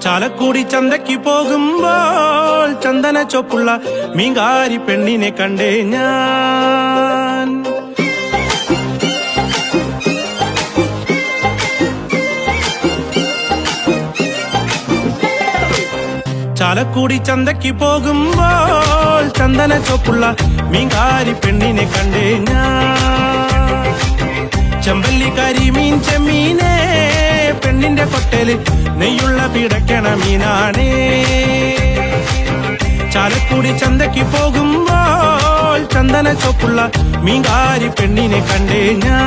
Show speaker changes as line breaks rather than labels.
ചാലക്കുടി ചന്തയ്ക്ക് പോകുമ്പോൾ ചന്ദന ചൊപ്പുള്ള മീങ്കാരി പെണ്ണിനെ കണ്ടേ ഞാൻ. ചാലക്കുടി ചന്തയ്ക്ക് പോകുമ്പോൾ ചന്ദന ചൊപ്പുള്ള മീങ്കാരി പെണ്ണിനെ കണ്ടേ ഞാൻ. ചെമ്പല്ലി കരിമീൻ ചെമ്മീനേ പെണ്ണിന്റെ കൊട്ടേല് നെയ്യുള്ള പിടയ്ക്കണ മീനാണേ. ചാലക്കുടി ചന്തയ്ക്ക് പോകുമ്പോൾ ചന്ദന ചൊപ്പുള്ള മീങ്കാരി പെണ്ണിനെ കണ്ടേ ഞാൻ.